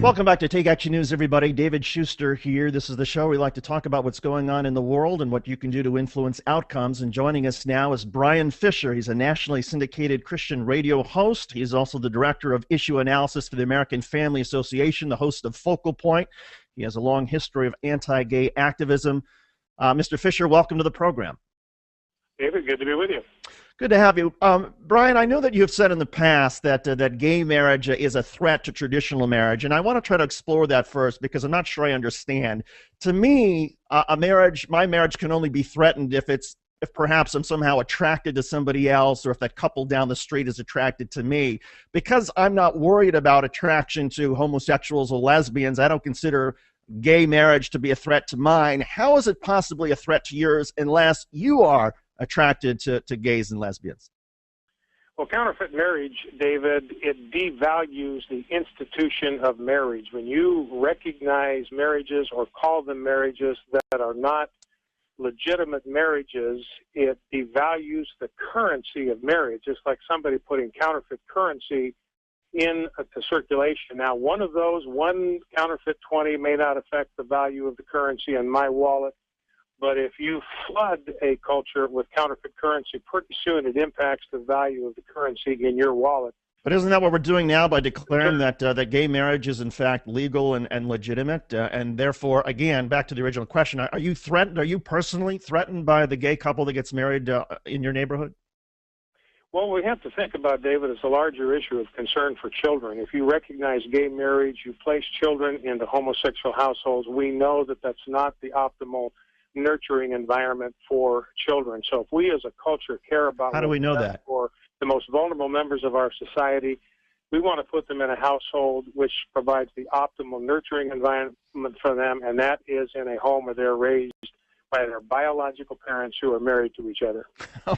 Welcome back to Take Action News, everybody. David Shuster here. This is the show where we like to talk about what's going on in the world and what you can do to influence outcomes. And joining us now is Bryan Fischer. He's a nationally syndicated Christian radio host. He's also the director of issue analysis for the American Family Association, the host of Focal Point. He has a long history of anti-gay activism. Mr. Fischer, welcome to the program. David, good to be with you. Good to have you. Bryan, I know that you have said in the past that that gay marriage is a threat to traditional marriage, and I want to try to explore that first because I'm not sure I understand. To me, my marriage can only be threatened if perhaps I'm somehow attracted to somebody else, or if that couple down the street is attracted to me. Because I'm not worried about attraction to homosexuals or lesbians, I don't consider gay marriage to be a threat to mine. How is it possibly a threat to yours unless you are attracted to gays and lesbians? Well, counterfeit marriage, David, it devalues the institution of marriage. When you recognize marriages or call them marriages that are not legitimate marriages, it devalues the currency of marriage. It's like somebody putting counterfeit currency in the circulation. Now, one counterfeit 20 may not affect the value of the currency in my wallet, but if you flood a culture with counterfeit currency, pretty soon it impacts the value of the currency in your wallet. But isn't that what we're doing now by declaring that gay marriage is in fact legal and legitimate? And therefore, again, back to the original question, are you threatened? Are you personally threatened by the gay couple that gets married in your neighborhood? Well, we have to think about, David, it's a larger issue of concern for children. If you recognize gay marriage, you place children into homosexual households, we know that that's not the optimal nurturing environment for children. So if we as a culture care about how do we know that for the most vulnerable members of our society, we want to put them in a household which provides the optimal nurturing environment for them, and that is in a home where they're raised by their biological parents who are married to each other.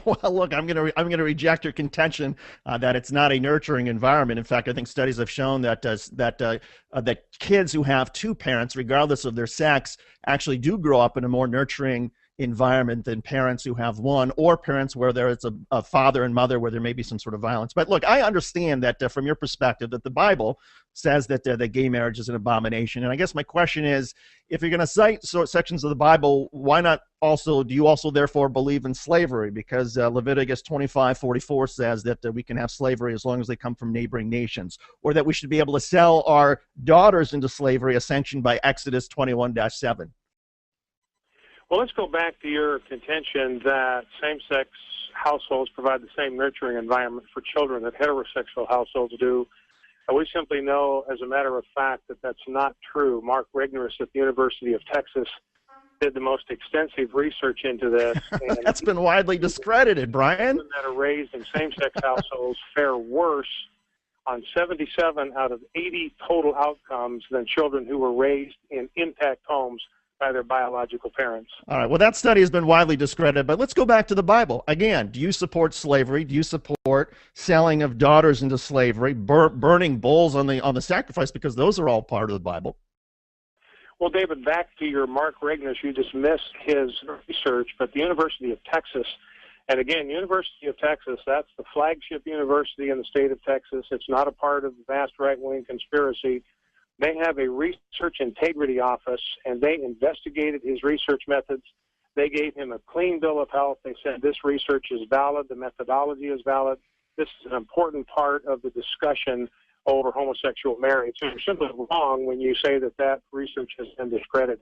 Well, look, I'm going to reject your contention that it's not a nurturing environment. In fact, I think studies have shown that that kids who have two parents, regardless of their sex, actually do grow up in a more nurturing environment than parents who have one, or parents where there is a father and mother where there may be some sort of violence. But look, I understand that from your perspective that the Bible says that gay marriage is an abomination. And I guess my question is, if you're going to cite sections of the Bible, why not do you also therefore believe in slavery? Because Leviticus 25:44 says that we can have slavery as long as they come from neighboring nations, or that we should be able to sell our daughters into slavery as sanctioned by Exodus 21-7. Well, let's go back to your contention that same-sex households provide the same nurturing environment for children that heterosexual households do. We simply know, as a matter of fact, that that's not true. Mark Regnerus at the University of Texas did the most extensive research into this. And that's been widely discredited, Bryan. Children that are raised in same-sex households fare worse on 77 out of 80 total outcomes than children who were raised in intact homes by their biological parents. All right. Well, that study has been widely discredited, but let's go back to the Bible. Again, do you support slavery? Do you support selling of daughters into slavery, burning bulls on the sacrifice? Because those are all part of the Bible. Well, David, back to your Mark Regnerus, you dismissed his research, but the University of Texas, and again, University of Texas, that's the flagship university in the state of Texas. It's not a part of the vast right-wing conspiracy. They have a research integrity office, and they investigated his research methods. They gave him a clean bill of health. They said this research is valid, the methodology is valid. This is an important part of the discussion over homosexual marriage. So you're simply wrong when you say that research has been discredited.